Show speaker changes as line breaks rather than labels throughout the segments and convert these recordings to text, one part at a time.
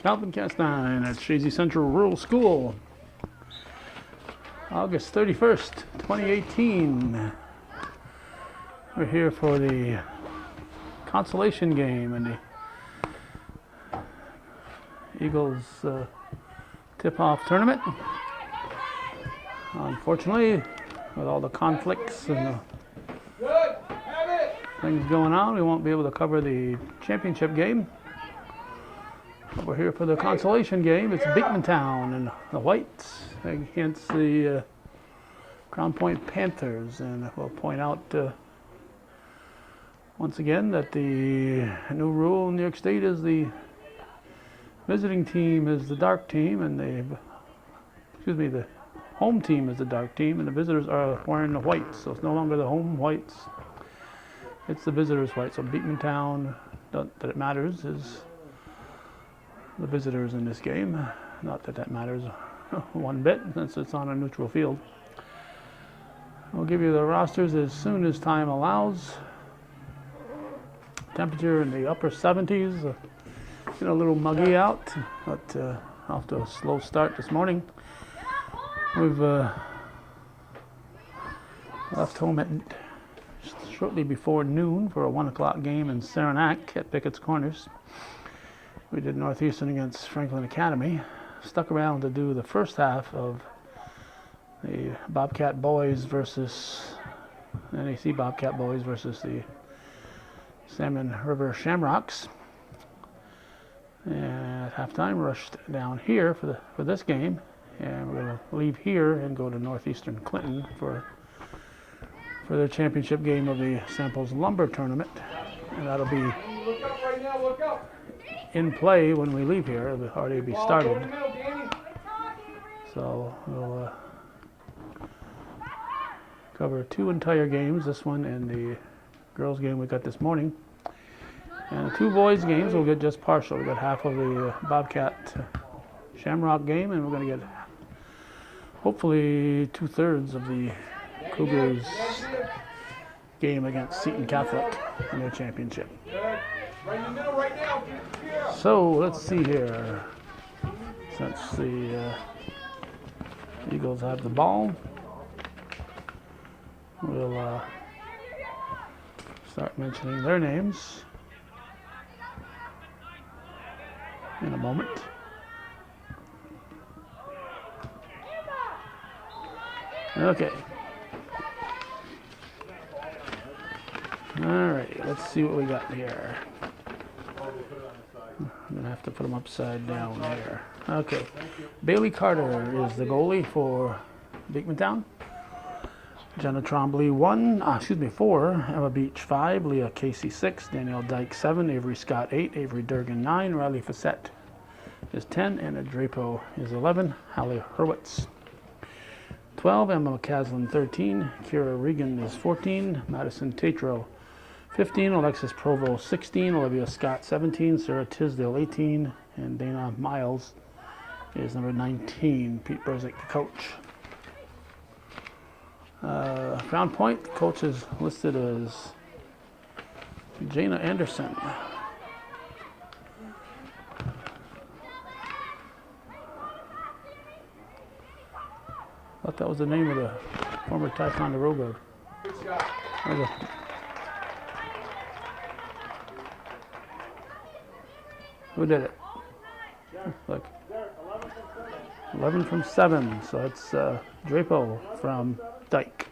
Calvin Castine at Chazy Central Rural School. August 31st, 2018. We're here for the consolation game in the Eagles tip-off tournament. Unfortunately, with all the conflicts and the things going on, we won't be able to cover the championship game. But we're here for the consolation game. It's Beekmantown and the Whites against the Crown Point Panthers. And we'll point out once again that the new rule in New York State is the visiting team is the dark team, and the home team is the dark team, and the visitors are wearing the whites. So it's no longer the home whites; it's the visitors' whites. So Beekmantown, that it matters, is the visitors in this game. Not that that matters one bit, since it's on a neutral field. I'll give you the rosters as soon as time allows. Temperature in the upper 70s. Getting a little muggy out, but off to a slow start this morning. We've left home at shortly before noon for a 1 o'clock game in Saranac at Pickett's Corners. We did Northeastern against Franklin Academy. Stuck around to do the first half of the Bobcat Boys versus NAC Bobcat Boys versus the Salmon River Shamrocks. And at halftime, rushed down here for this game, and we're going to leave here and go to Northeastern Clinton for the championship game of the Samples Lumber Tournament, and that'll be in play when we leave here. It'll already be started. So we'll cover 2 entire games, this one and the girls' game we got this morning. And the 2 boys' games we'll get just partial. We got half of the Bobcat Shamrock game, and we're going to get hopefully 2/3 of the Cougars game against Seton Catholic in their championship. So let's see here. Since the Eagles have the ball, we'll start mentioning their names in a moment. Okay. Alright, let's see what we got here. I'm going to have to put them upside down here. Okay. Bailey Carter is the goalie for Beekmantown. Jenna Trombley 4, Emma Beach 5, Leah Casey 6, Danielle Dyke 7, Avery Scott 8, Avery Durgan 9, Riley Fassett is 10, Anna Drapo is 11, Hallie Hurwitz 12, Emma McCaslin 13, Kira Regan is 14, Madison Tatro 15, Alexis Provo 16, Olivia Scott 17, Sarah Tisdale 18, and Dana Miles is number 19. Pete Berzik, the coach. Crown Point, the coach is listed as Jana Anderson. Thought that was the name of the former Ticonderoga. Who did it? Look. 11 from 7, so it's Drapo from Dyke.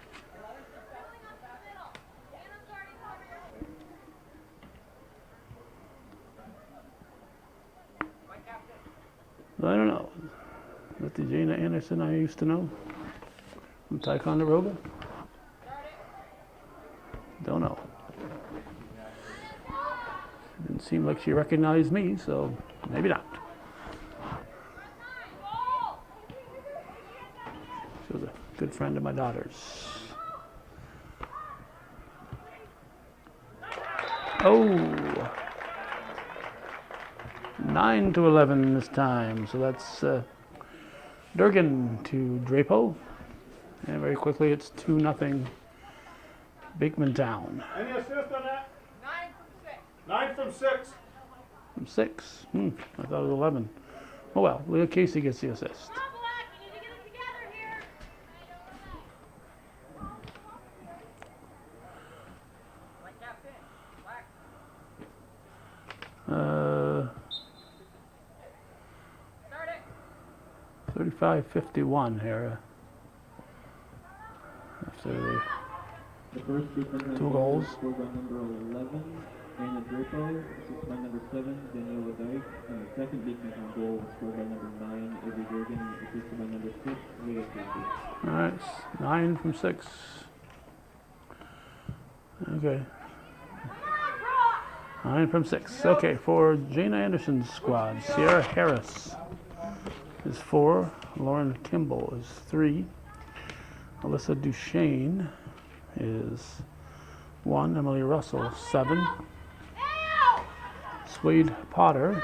I don't know. Is that the Jana Anderson I used to know from Ticonderoga? Don't know. Didn't seem like she recognized me, so maybe not. She was a good friend of my daughter's. Oh, 9-11 this time. So that's Durgan to Drapo. And very quickly it's 2-0 Beekmantown.
Any assist on that? 9 from 6. 9 from 6.
from 6. I thought it was 11. Oh well, Leah Casey gets the assist. 35-51 here. After
the first
2 goals.
Scored by number 11, Anna Drapo, assisted by number 7, Daniela Dyke, and the second Beekmantown goal was scored by number 9, Avery Durgan, assisted by number 6, Leah Casey.
Alright, 9 from 6. Okay. 9 from 6. Okay, for Jana Anderson's squad, Sierra Harris is 4. Lauren Kimball is 3. Alyssa Duchesne is 1. Emily Russell, 7. Swade Potter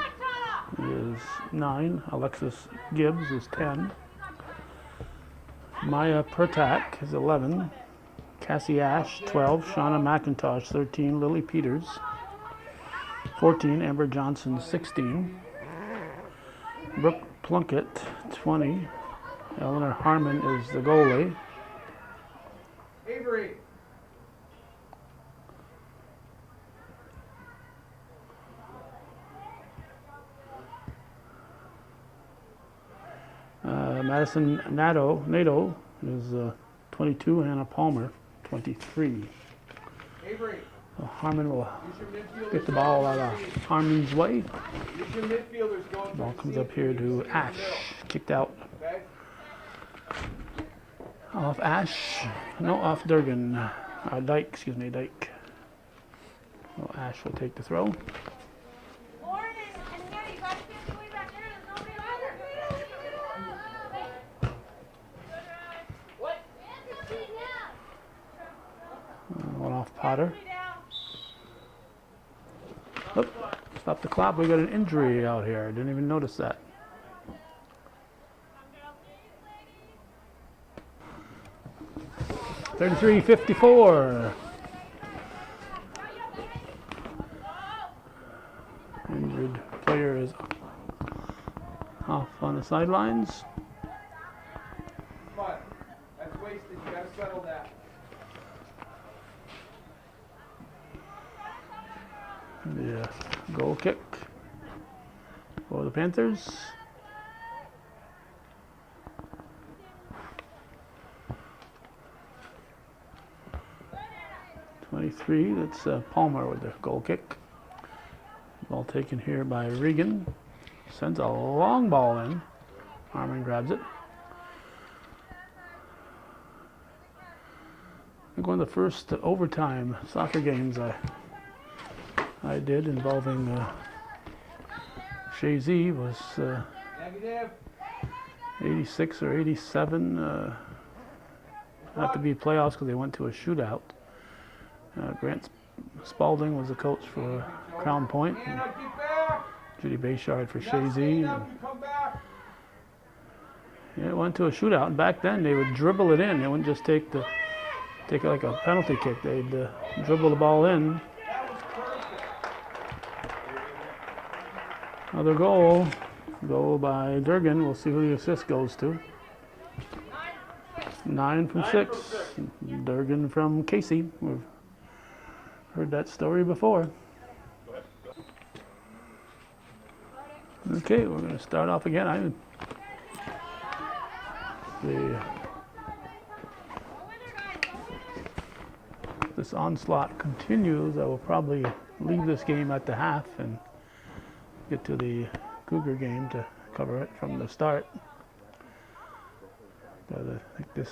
is 9. Alexis Gibbs is 10. Maya Pertak is 11. Cassie Ash, 12. Shauna McIntosh, 13. Lily Peters, 14. Amber Johnson, 16. Brooke Plunkett, 20. Eleanor Harmon is the goalie.
Avery.
Madison NATO is 22. Hannah Palmer, 23.
Avery.
Harmon will get the ball out of Harmon's way.
Use your midfielders going.
Ball comes up here to Ash. Kicked out.
Okay.
Off Ash. No, off Durgan. Dyke, excuse me, Dyke. Well, Ash will take the throw. One off Potter. Oh, stop the clock. We got an injury out here. I didn't even notice that. $33.54. Injured player is off on the sidelines.
Come on. That's wasted. You gotta settle that.
The goal kick for the Panthers. That's Palmer with the goal kick. Ball taken here by Regan. Sends a long ball in. Harmon grabs it. I think one of the first overtime soccer games I did involving Chazy was
Negative.
86 or 87. Had to be playoffs because they went to a shootout. Grant Spalding was the coach for Crown Point. And Judy Bayshard for Chazy. It went to a shootout, and back then they would dribble it in. They wouldn't just take it like a penalty kick. They'd dribble the ball in. Another goal by Durgan. We'll see who the assist goes to. 9 from 6. Durgan from Casey. We've heard that story before. Okay, we're going to start off again. This onslaught continues. I will probably leave this game at the half and get to the Cougar game to cover it from the start. But I think this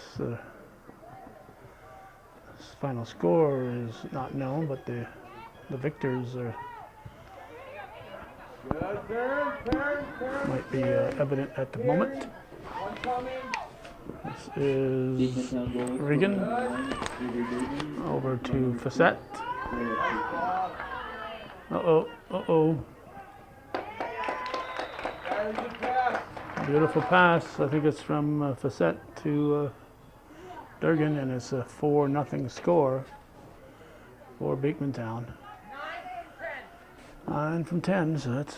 final score is not known, but the victors might be evident at the moment. This is Regan over to Facette. Uh-oh. Beautiful pass. I think it's from Facette to Durgan, and it's a 4-0 score for Beekmantown. 9 from 10, so that's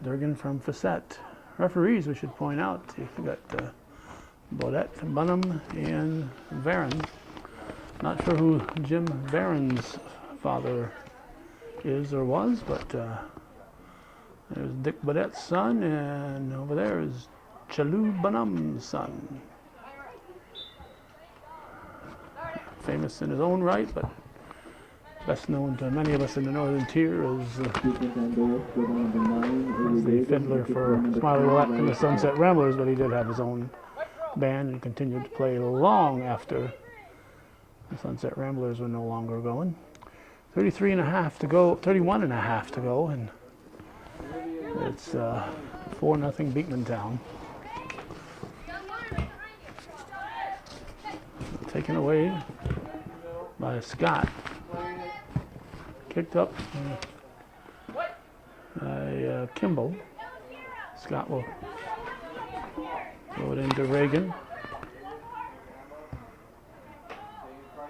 Durgan from Facette. Referees, we should point out, we got Baudette, Bunham, and Varon. Not sure who Jim Varon's father is or was, but there's Dick Baudette's son, and over there is Chalou Bunham's son. Famous in his own right, but best known to many of us in the Northern Tier as
Beekmantown goal scored by number 9,
the fiddler for Smiley Willette and the Sunset Ramblers, but he did have his own band and continued to play long after the Sunset Ramblers were no longer going. 33 and a half to go, 31 and a half to go, and it's 4-0 Beekmantown. Taken away by Scott. Kicked up by Kimball. Scott will throw it into Reagan.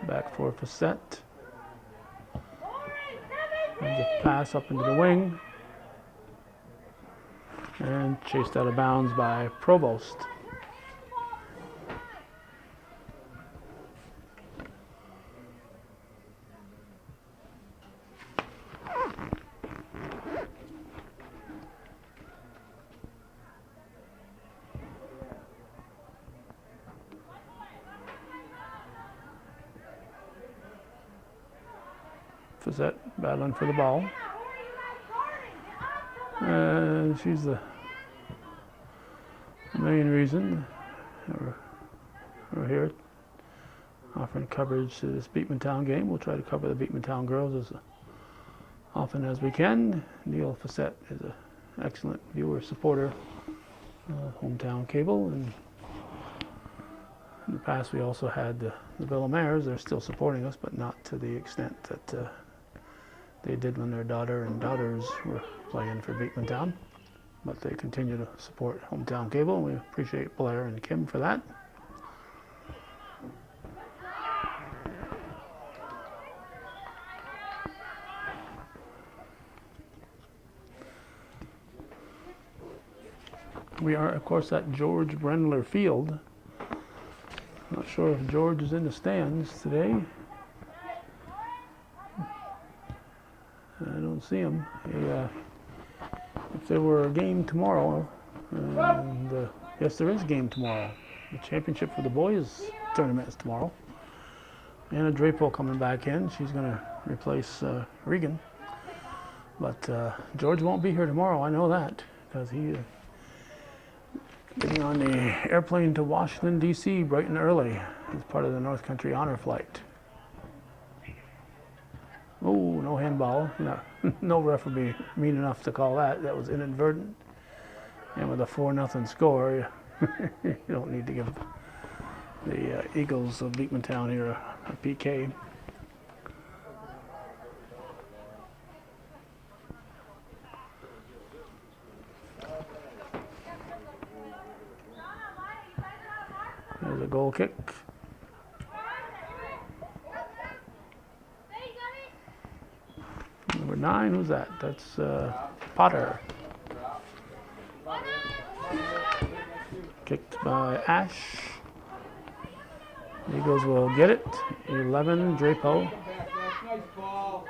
Back for Facette. There's a pass up into the wing. And chased out of bounds by Provost. Facette battling for the ball. And she's the main reason we're here offering coverage to this Beekmantown game. We'll try to cover the Beekmantown girls as often as we can. Neil Facette is an excellent viewer, supporter of Hometown Cable, and in the past we also had the Villamares. They're still supporting us, but not to the extent that they did when their daughter and daughters were playing for Beekmantown. But they continue to support Hometown Cable, and we appreciate Blair and Kim for that. We are, of course, at George Brendler Field. Not sure if George is in the stands today. I don't see him. If there were a game tomorrow, and yes, there is a game tomorrow. The championship for the boys tournament is tomorrow. Anna Drapo coming back in. She's going to replace Regan. But George won't be here tomorrow. I know that because he getting on the airplane to Washington, D.C. bright and early as part of the North Country Honor Flight. Oh, no handball. No ref would be mean enough to call that. That was inadvertent. And with a 4-0 score, you don't need to give the Eagles of Beekmantown here a PK. There's a goal kick. Number 9, who's that? That's Potter. Kicked by Ash. Eagles will get it. 11, Drapo.
Nice ball.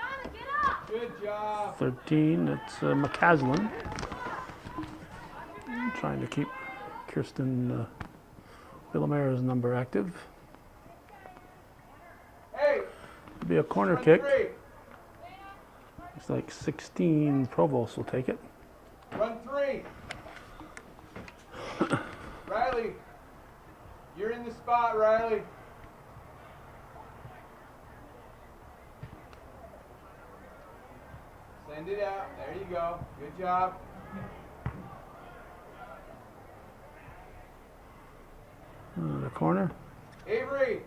Good job.
13, it's McCaslin. Trying to keep Kirsten Villamare's number active.
Hey,
It'll be a corner
run
kick.
3.
It's like 16. Provost will take it.
Run 3. Riley, you're in the spot, Riley. Send it out. There you go. Good job.
The corner.
Avery,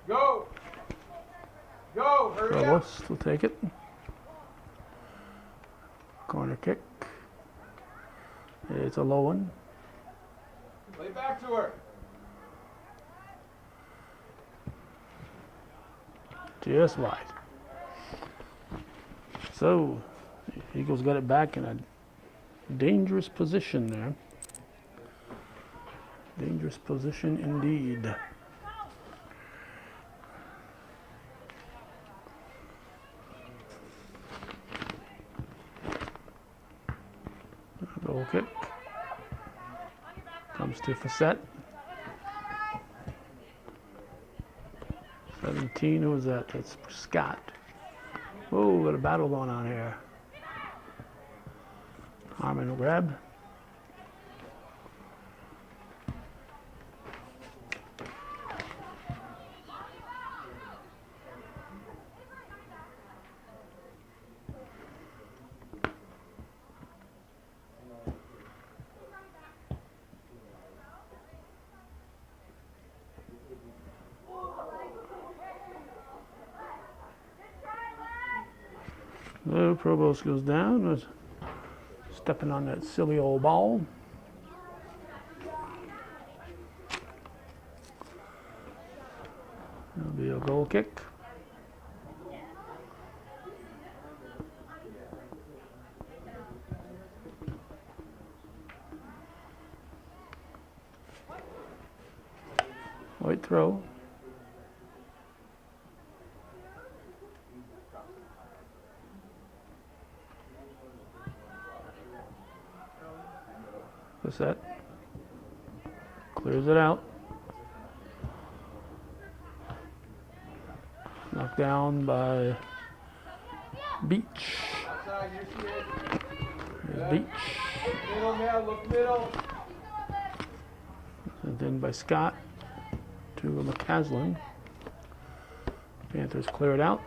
go. Go, hurry up.
Provost will take it. Corner kick. It's a low one.
Play back to her.
Just wide. So, Eagles got it back in a dangerous position there. Dangerous position indeed. Goal kick. Comes to Facette. 17, who was that? That's Scott. Oh, got a battle going on here. Harmon will grab. The Provost goes down, was stepping on that silly old ball. That'll be a goal kick. White throw. Set. Clears it out. Knocked down by Beach.
Outside, your kid.
There's Beach.
Middle, now, look middle.
Sent in by Scott to McCaslin. Panthers clear it out.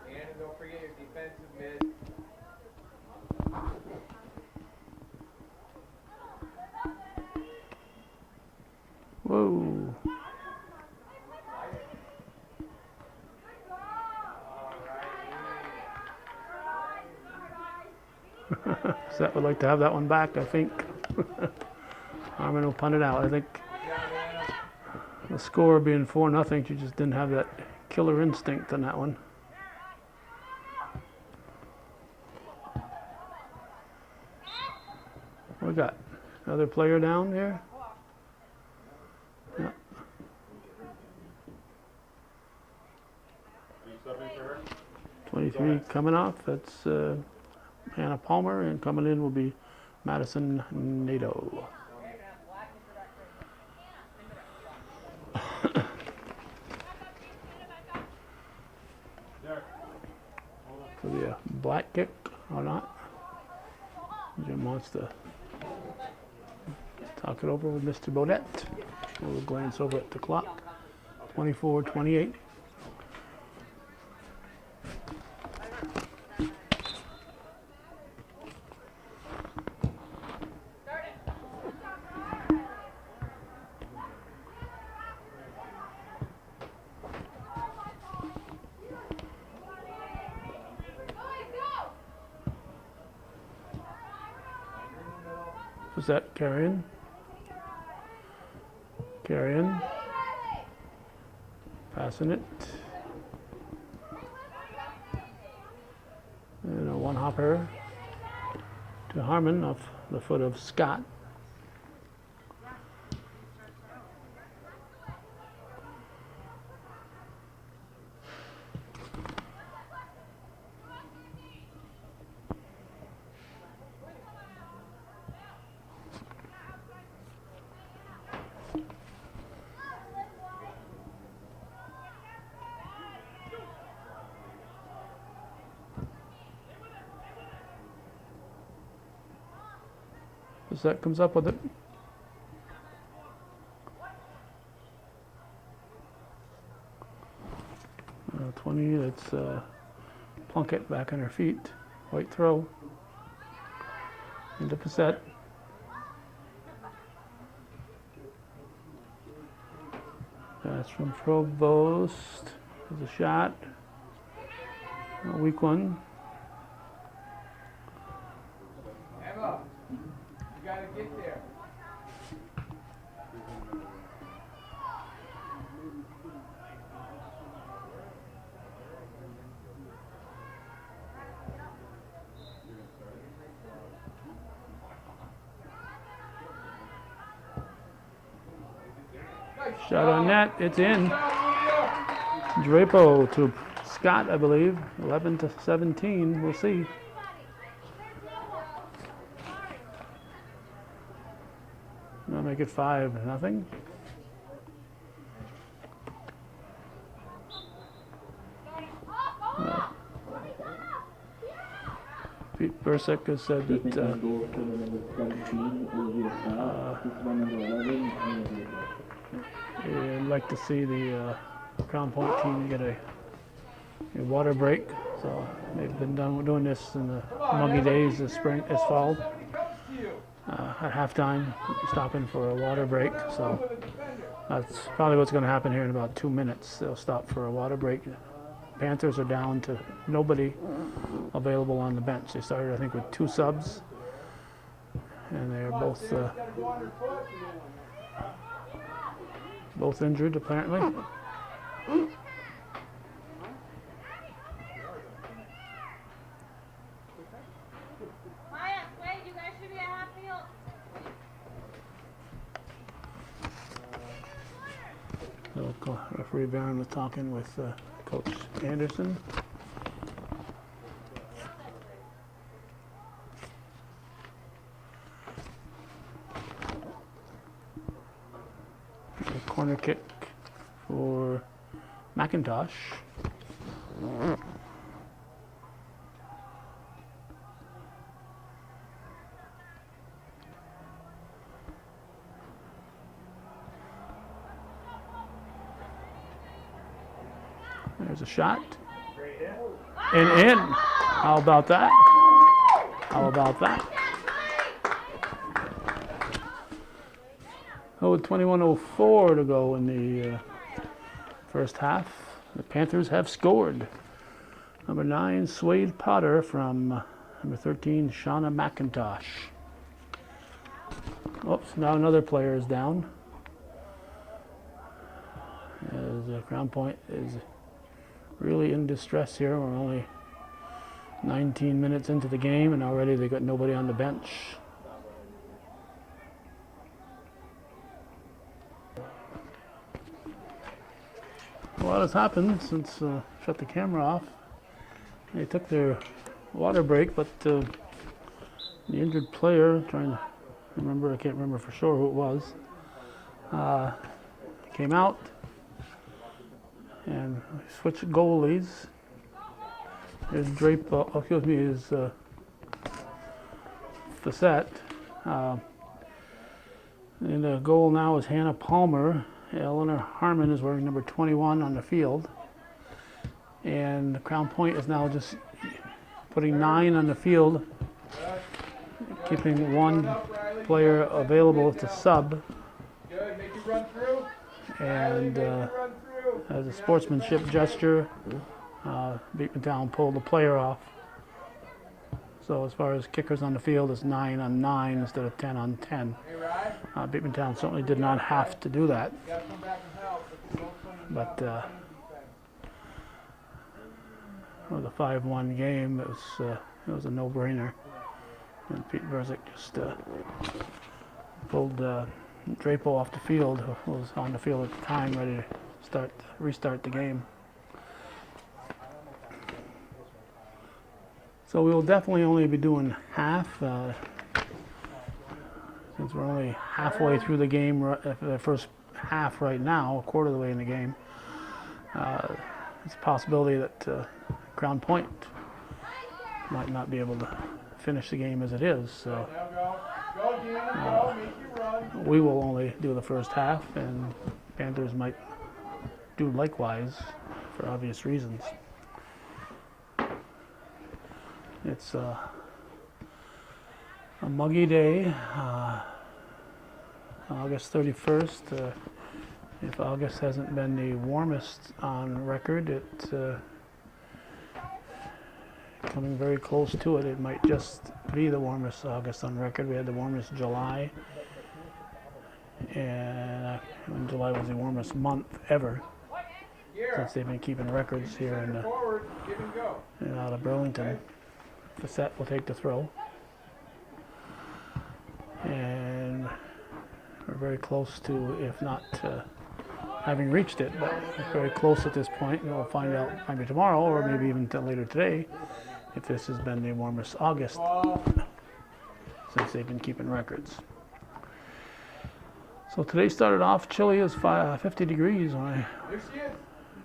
And don't forget your defensive mid.
Whoa. Set would like to have that one back, I think. Harmon will punt it out. I think the score being 4-0, she just didn't have that killer instinct on that one. We got another player down there. Yeah. 23 coming off. That's Hannah Palmer, and coming in will be Madison Nato. For the black kick or not. Jim wants to talk it over with Mr. Bodette. We'll glance over at the clock. 24-28. Was that Carrion? Carrion. Passing it. And a one hopper to Harmon off the foot of Scott. That comes up with it. 20, that's Plunkett back on her feet. White throw. Into Passette. That's from Provost. There's a shot. A weak one.
Emma, you gotta get there.
Shot on net. It's in. Drapo to Scott, I believe. 11-17. We'll see. I'll make it 5-0. Pete Bursick has said that
Beekmantown goal scorer number 17, Olivia Scott. Assisted by number 11, Anna Drapo.
he'd like to see the Crown Point team get a water break. So they've been doing this in the muggy days this fall. At halftime, stopping for a water break. So that's probably what's going to happen here in about 2 minutes. They'll stop for a water break. Panthers are down to nobody available on the bench. They started, I think, with 2 subs, and they're both injured apparently. So referee Barron was talking with Coach Anderson. A corner kick for McIntosh. There's a shot. And in. How about that? How about that? Oh, 21:04 to go in the first half. The Panthers have scored. Number 9, Swade Potter from number 13, Shauna McIntosh. Oops, now another player is down. As Crown Point is really in distress here. We're only 19 minutes into the game, and already they got nobody on the bench. A lot has happened since shut the camera off. They took their water break, but the injured player, trying to remember, I can't remember for sure who it was, came out and switched goalies. There's is Facette. And the goal now is Hannah Palmer. Eleanor Harmon is wearing number 21 on the field. And Crown Point is now just putting 9 on the field, keeping one player available to sub.
Good, make you run through.
And as a sportsmanship gesture, Beekmantown pulled the player off. So as far as kickers on the field, it's 9 on 9 instead of 10 on 10. Beekmantown certainly did not have to do that. But for the 5-1 game, it was a no-brainer. And Pete Bursick just pulled Drapo off the field, who was on the field at the time, ready to restart the game. So we will definitely only be doing half, since we're only halfway through the game, the first half right now, a quarter of the way in the game. It's a possibility that Crown Point might not be able to finish the game as it is. So we will only do the first half, and Panthers might do likewise for obvious reasons. It's a muggy day, August 31st. If August hasn't been the warmest on record, it's coming very close to it. It might just be the warmest August on record. We had the warmest July, and July was the warmest month ever since they've been keeping records here in out of Burlington. Facette will take the throw, and we're very close to, if not having reached it, but it's very close at this point, and we'll find out maybe tomorrow or maybe even later today if this has been the warmest August since they've been keeping records. So today started off chilly as 50 degrees when I
Here she is.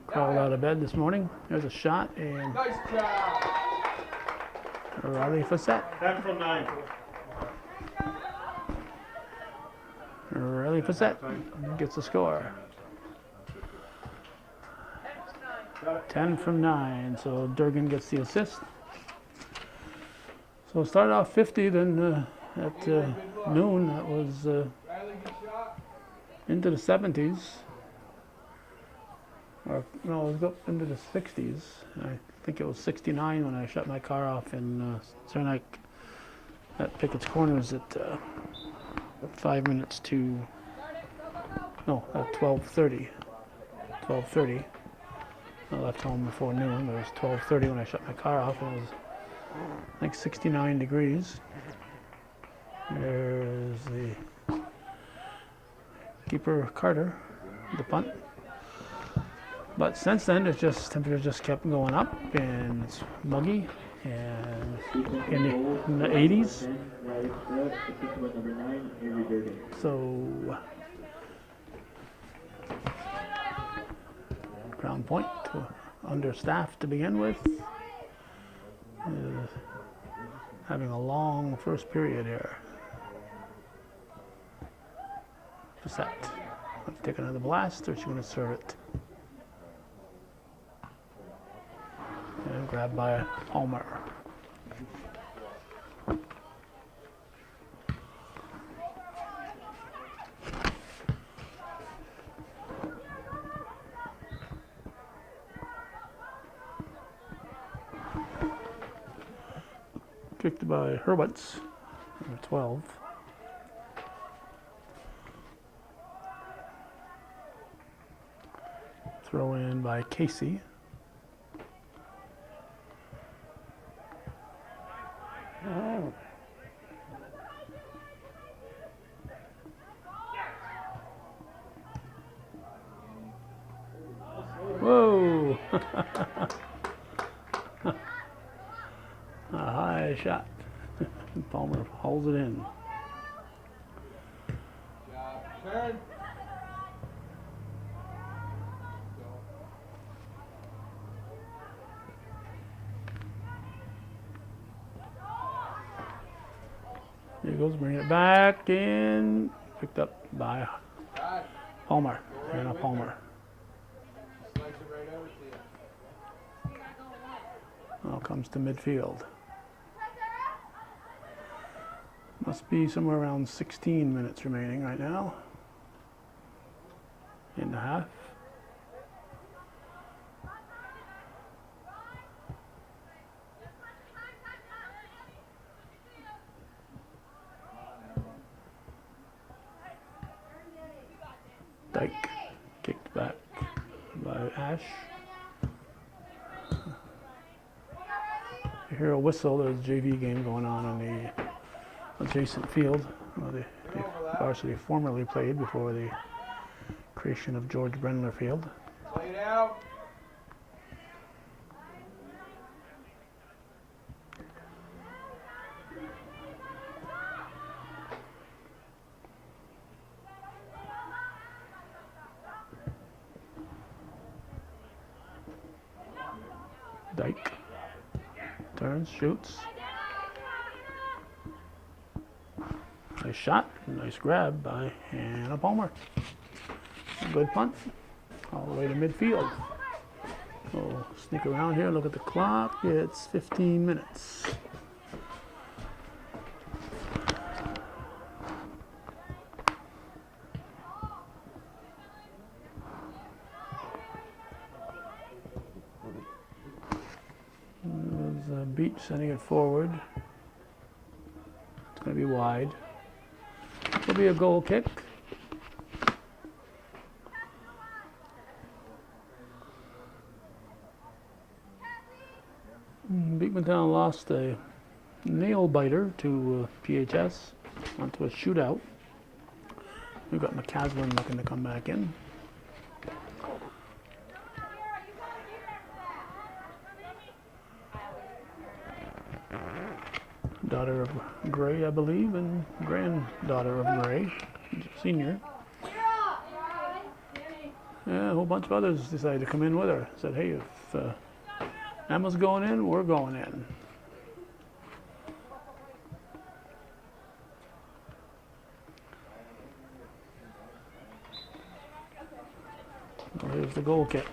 crawled out of bed this morning. There's a shot and
Nice job.
Riley Facette.
10 from 9.
Riley Facette gets the score. 10 from 9, so Durgan gets the assist. So it started off 50, then at noon that was
Riley, good shot.
into the 70s. Or no, it was up into the 60s. I think it was 69 when I shut my car off in Cernak at Pickett's Corners at 5 minutes to, no, at 12:30. 12:30. I left home before noon, but it was 12:30 when I shut my car off, and it was, I think, 69 degrees. There's the keeper, Carter, the punt. But since then, it's just, temperature just kept going up, and it's muggy, and in the 80s. So, Crown Point, understaffed to begin with, is having a long first period here. Facette. Let's take another blast, or she's going to serve it. And grabbed by Palmer. Kicked by Hurwitz, number 12. Throw in by Casey. Whoa! A high shot. Palmer holds it in.
Job. Turn.
Eagles bring it back in. Picked up by
God.
Palmer. Anna Palmer.
Slice it right over to you.
Now comes to midfield. Must be somewhere around 16 minutes remaining right now. In the half. Dyke kicked back by Ash. You hear a whistle. There's a JV game going on the adjacent field where the varsity formerly played before the creation of George Brenler Field.
Play it out.
Dyke turns, shoots. Nice shot, nice grab by Hannah Palmer. Good punt, all the way to midfield. So sneak around here, look at the clock. It's 15 minutes. There's Beach sending it forward. It's going to be wide. It'll be a goal kick. Beekmantown lost a nail biter to PHS onto a shootout. We've got McCaslin looking to come back in. Daughter of Gray, I believe, and granddaughter of Gray, senior. Yeah, a whole bunch of others decided to come in with her. Said, hey, if Emma's going in, we're going in. Well, here's the goal kick.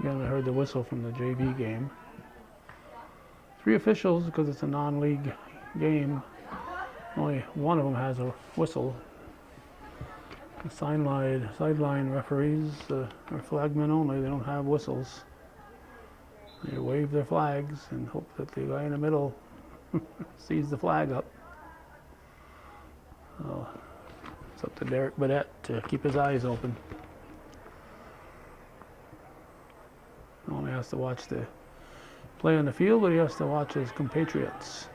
Again, I heard the whistle from the JV game. 3 officials, because it's a non-league game. Only one of them has a whistle. The sideline referees are flagmen only. They don't have whistles. They wave their flags and hope that the guy in the middle sees the flag up. So it's up to Derek Badette to keep his eyes open. Not only has to watch the play on the field, but he has to watch his compatriots.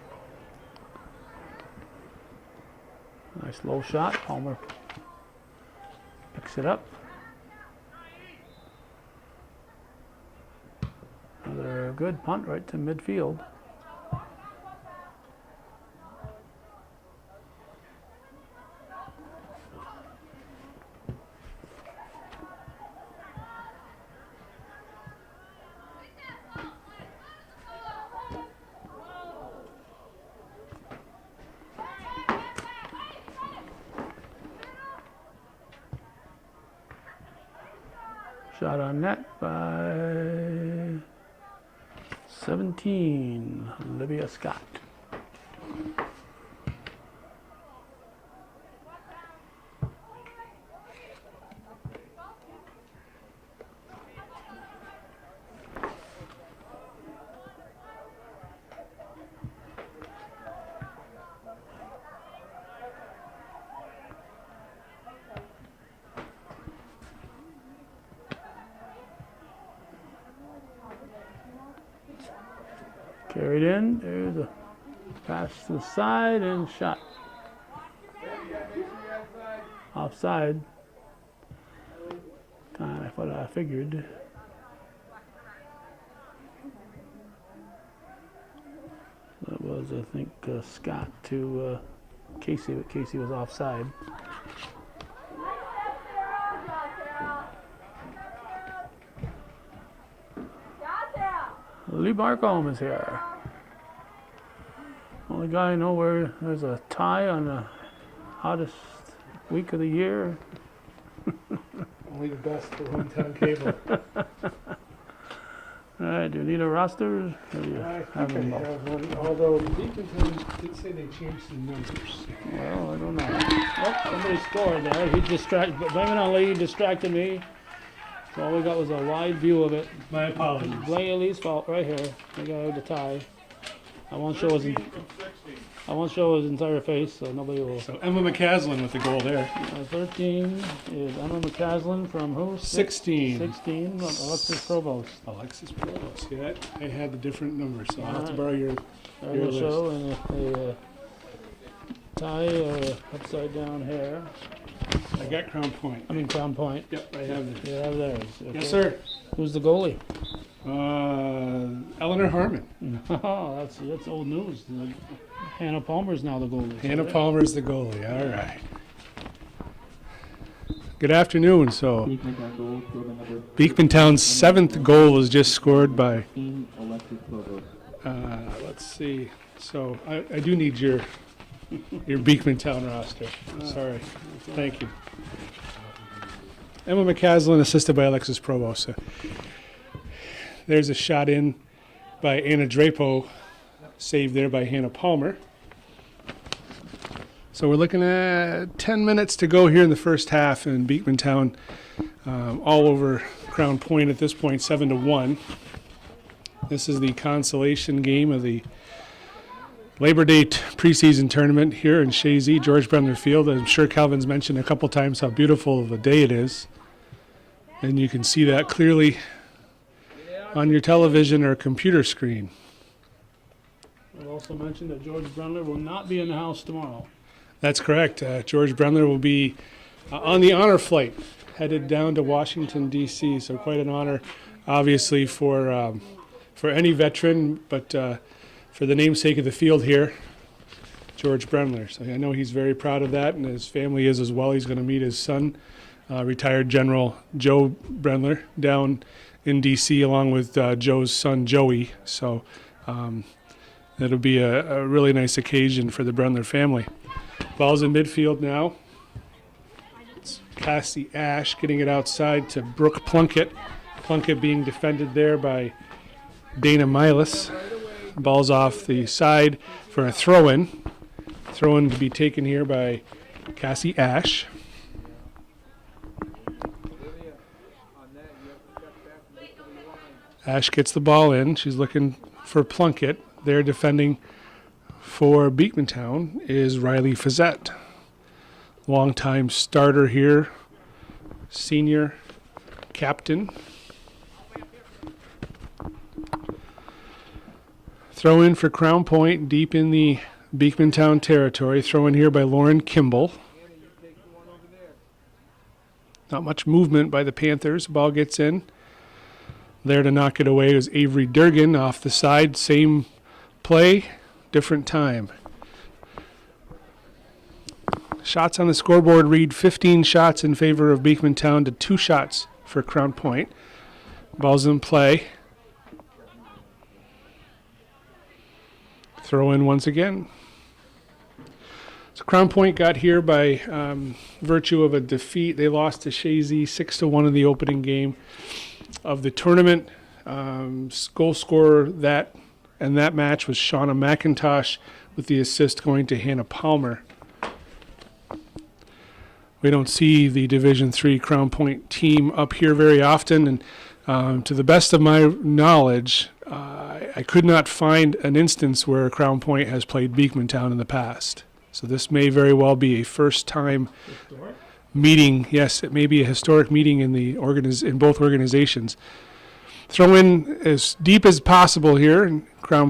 Nice low shot. Palmer picks it up. Another good punt right to midfield. Shot on net by 17, Olivia Scott. Carried in, there's a pass to the side and shot. Offside. Kind of what I figured. That was, I think, Scott to Casey, but Casey was offside. Lee Barcombe is here. Only guy I know where there's a tie on the hottest week of the year.
Only the best for hometown cable.
All right, do you need a roster? Or do you
I
have
think
them
I
all?
have one, although Beekmantown did say they changed the numbers.
Well, I don't know. Oh, somebody scored there. He distracted, blame it on Lee, distracted me. So all we got was a wide view of it.
My apologies.
Blame Lee's fault right here. The guy with the tie. I won't show his entire face, so nobody will.
So Emma McCaslin with the goal there.
13 is Emma McCaslin from who?
16.
16, Alexis Provost.
Alexis Provost. Yeah, I had the different numbers, so I'll have to
Alright.
borrow your
There
Your
you show, and a tie or upside down hair.
I got Crown Point.
I mean Crown Point.
Yep, I have
You
it.
have theirs. Okay.
Yes, sir.
Who's the goalie?
Eleanor Harmon.
Oh, that's old news. Hannah Palmer's now the goalie.
Hannah Palmer's the goalie. All right. Good afternoon. So
Beekmantown goal, scored by number
Beekmantown's 7th goal was just scored by,
15, Alexis Provost.
let's see. So I do need your Beekmantown roster. Sorry. Thank you. Emma McCaslin, assisted by Alexis Provost. There's a shot in by Anna Drapo, saved there by Hannah Palmer. So we're looking at 10 minutes to go here in the first half, and Beekmantown all over Crown Point at this point, 7-1. This is the consolation game of the Labor Day preseason tournament here in Chazy, George Bremner Field. I'm sure Calvin's mentioned a couple times how beautiful of a day it is. And you can see that clearly on your television or computer screen.
I'll also mention that George Brunler will not be in the house tomorrow.
That's correct. George Bremner will be on the honor flight headed down to Washington, D.C. So quite an honor, obviously, for any veteran, but for the namesake of the field here, George Bremner. So I know he's very proud of that, and his family is as well. He's going to meet his son, retired General Joe Bremner, down in D.C. along with Joe's son, Joey. So it'll be a really nice occasion for the Bremner family. Ball's in midfield now. It's Cassie Ash getting it outside to Brooke Plunkett. Plunkett being defended there by Dana Milas. Ball's off the side for a throw-in. Throw-in to be taken here by Cassie Ash. Ash gets the ball in. She's looking for Plunkett. They're defending for Beekmantown is Riley Fazette. Longtime starter here, senior captain. Throw in for Crown Point deep in the Beekmantown territory. Throw in here by Lauren Kimball. Not much movement by the Panthers. Ball gets in. There to knock it away was Avery Durgan off the side. Same play, different time. Shots on the scoreboard read 15 shots in favor of Beekmantown to 2 shots for Crown Point. Ball's in play. Throw in once again. So Crown Point got here by virtue of a defeat. They lost to Chazy 6-1 in the opening game of the tournament. Goal scorer that match was Shauna McIntosh, with the assist going to Hannah Palmer. We don't see the Division III Crown Point team up here very often, and to the best of my knowledge, I could not find an instance where Crown Point has played Beekmantown in the past. So this may very well be a first-time meeting. Yes, it may be a historic meeting in both organizations. Throw in as deep as possible here in in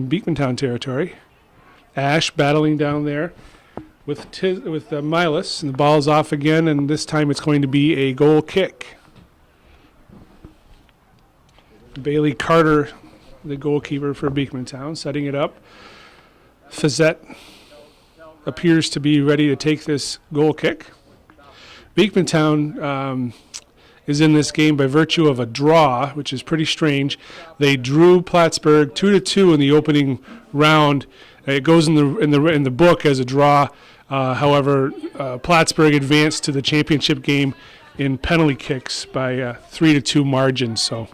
Beekmantown territory. Ash battling down there with Milas, and the ball's off again, and this time it's going to be a goal kick. Bailey Carter, the goalkeeper for Beekmantown, setting it up. Fazette appears to be ready to take this goal kick. Beekmantown is in this game by virtue of a draw, which is pretty strange. They drew Plattsburgh 2-2 in the opening round. It goes in the book as a draw. However, Plattsburgh advanced to the championship game in penalty kicks by a 3-2 margin. So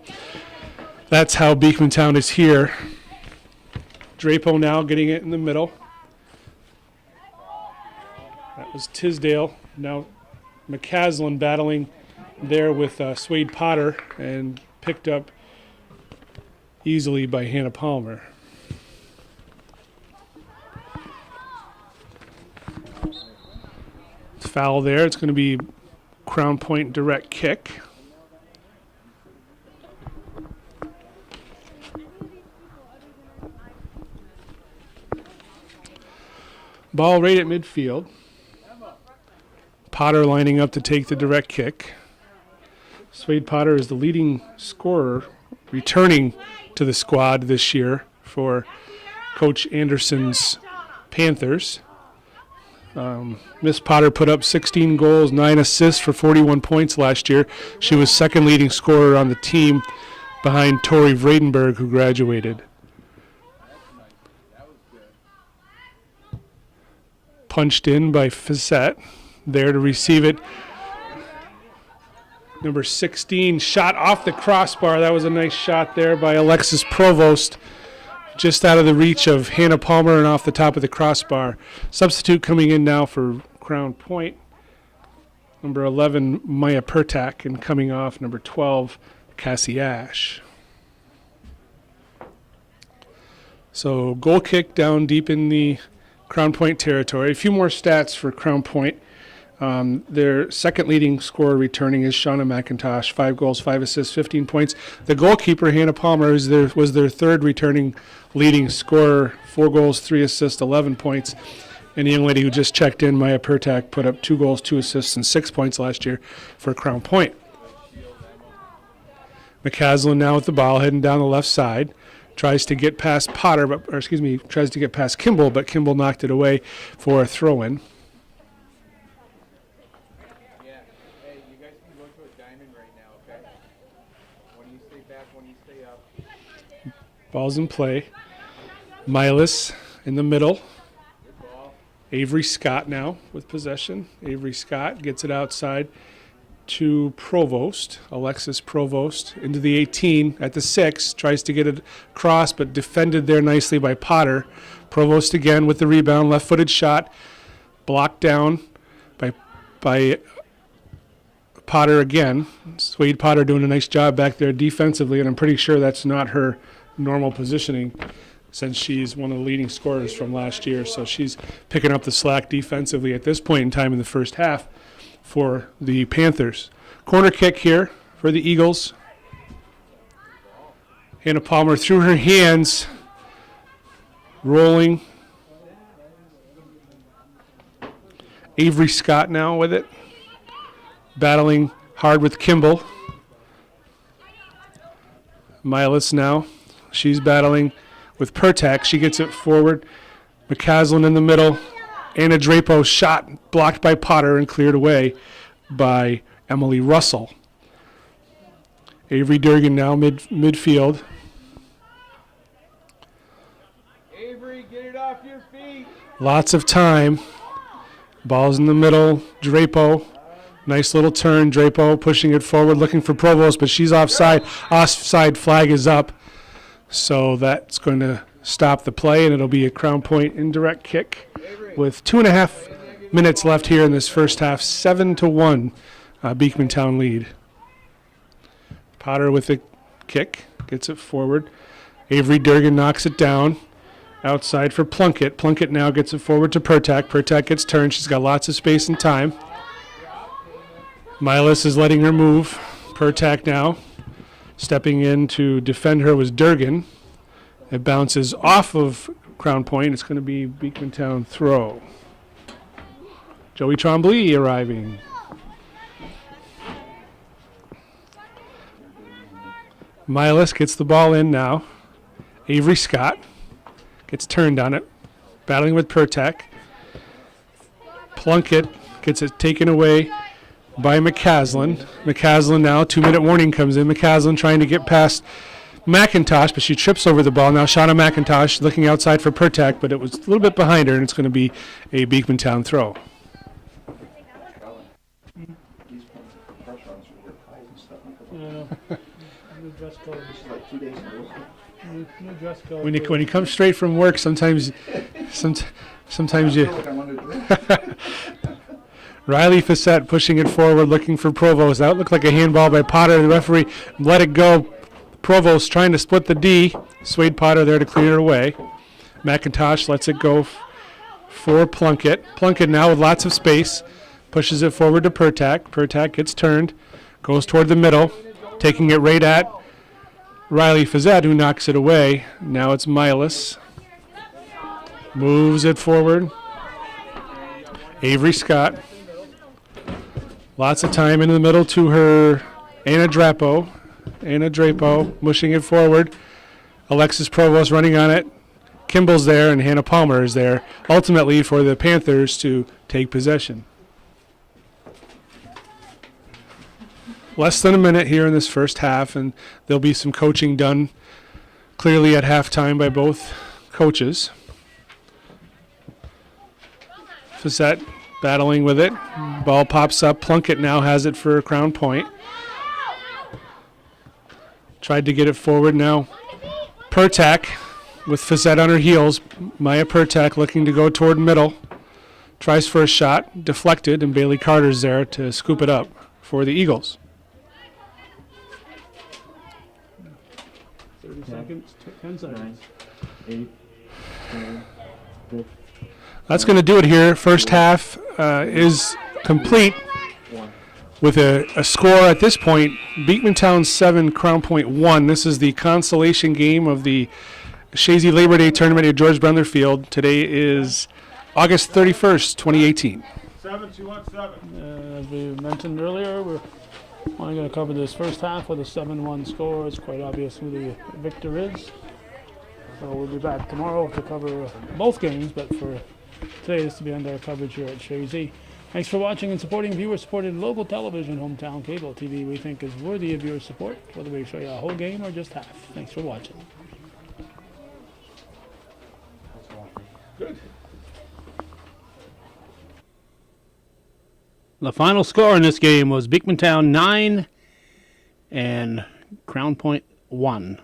that's how Beekmantown is here. Drapo now getting it in the middle. That was Tisdale. Now McCaslin battling there with Swade Potter, and picked up easily by Hannah Palmer. It's foul there. It's going to be Crown Point direct kick. Ball right at midfield. Potter lining up to take the direct kick. Swade Potter is the leading scorer, returning to the squad this year for Coach Anderson's Panthers. Miss Potter put up 16 goals, 9 assists for 41 points last year. She was second leading scorer on the team behind Tori Vradenberg, who graduated. Punched in by Fazette, there to receive it. Number 16, shot off the crossbar. That was a nice shot there by Alexis Provost, just out of the reach of Hannah Palmer and off the top of the crossbar. Substitute coming in now for Crown Point. Number 11, Maya Pertak, and coming off number 12, Cassie Ash. So goal kick down deep in the Crown Point territory. A few more stats for Crown Point. Their second leading scorer returning is Shauna McIntosh, 5 goals, 5 assists, 15 points. The goalkeeper, Hannah Palmer, was their third returning leading scorer, 4 goals, 3 assists, 11 points. And the young lady who just checked in, Maya Pertak, put up 2 goals, 2 assists, and 6 points last year for Crown Point. McCaslin now with the ball, heading down the left side. Tries to get past tries to get past Kimball, but Kimball knocked it away for a throw-in.
Yeah. Hey, you guys can go to a diamond right now, okay? When you stay back, when you stay up.
Ball's in play. Milas in the middle.
Good ball.
Avery Scott now with possession. Avery Scott gets it outside to Provost. Alexis Provost into the 18 at the 6. Tries to get it across, but defended there nicely by Potter. Provost again with the rebound. Left-footed shot. Blocked down by Potter again. Swade Potter doing a nice job back there defensively, and I'm pretty sure that's not her normal positioning since she's one of the leading scorers from last year. So she's picking up the slack defensively at this point in time in the first half for the Panthers. Corner kick here for the Eagles. Hannah Palmer through her hands, rolling. Avery Scott now with it, battling hard with Kimball. Milas now, she's battling with Pertak. She gets it forward. McCaslin in the middle. Anna Drapo shot blocked by Potter and cleared away by Emily Russell. Avery Durgan now midfield.
Avery, get it off your feet.
Lots of time. Ball's in the middle. Drapo. Nice little turn. Drapo pushing it forward, looking for Provost, but she's offside. Offside flag is up. So that's going to stop the play, and it'll be a Crown Point indirect kick with 2.5 minutes left here in this first half. 7-1 Beekmantown lead. Potter with the kick, gets it forward. Avery Durgan knocks it down. Outside for Plunkett. Plunkett now gets it forward to Pertak. Pertak gets turned. She's got lots of space and time. Milas is letting her move. Pertak now. Stepping in to defend her was Durgan. It bounces off of Crown Point. It's going to be Beekmantown throw. Joey Trombley arriving. Milas gets the ball in now. Avery Scott gets turned on it, battling with Pertak. Plunkett gets it taken away by McCaslin. McCaslin now, 2-minute warning comes in. McCaslin trying to get past McIntosh, but she trips over the ball. Now Shauna McIntosh looking outside for Pertak, but it was a little bit behind her, and it's going to be a Beekmantown throw. When you come straight from work, sometimes you. Riley Facette pushing it forward, looking for Provost. That looked like a handball by Potter. The referee let it go. Provost trying to split the D. Swade Potter there to clear it away. McIntosh lets it go for Plunkett. Plunkett now with lots of space. Pushes it forward to Pertak. Pertak gets turned. Goes toward the middle. Taking it right at Riley Facette, who knocks it away. Now it's Milas. Moves it forward. Avery Scott. Lots of time in the middle to her Anna Drapo. Anna Drapo mushing it forward. Alexis Provost running on it. Kimball's there and Hannah Palmer is there, ultimately for the Panthers to take possession. Less than a minute here in this first half, and there'll be some coaching done clearly at halftime by both coaches. Facette battling with it. Ball pops up. Plunkett now has it for Crown Point. Tried to get it forward now. Pertak with Facette on her heels. Maya Pertak looking to go toward middle. Tries for a shot. Deflected, and Bailey Carter's there to scoop it up for the Eagles. 30 seconds, 10 seconds.
9, 8, 7, 6.
That's going to do it here. First half is complete with a score at this point, Beekmantown 7, Crown Point 1. This is the consolation game of the Chazy Labor Day tournament at George Brendler Field. Today is August 31st, 2018.
7-2-1-7. As we mentioned earlier, we're only going to cover this first half with a 7-1 score. It's quite obvious who the victor is. So we'll be back tomorrow to cover both games, but for today this will be under our coverage here at Chazy. Thanks for watching and supporting viewer-supported local television, hometown cable TV we think is worthy of your support, whether we show you a whole game or just half. Thanks for watching.
Good.
The final score in this game was Beekmantown 9 and Crown Point 1.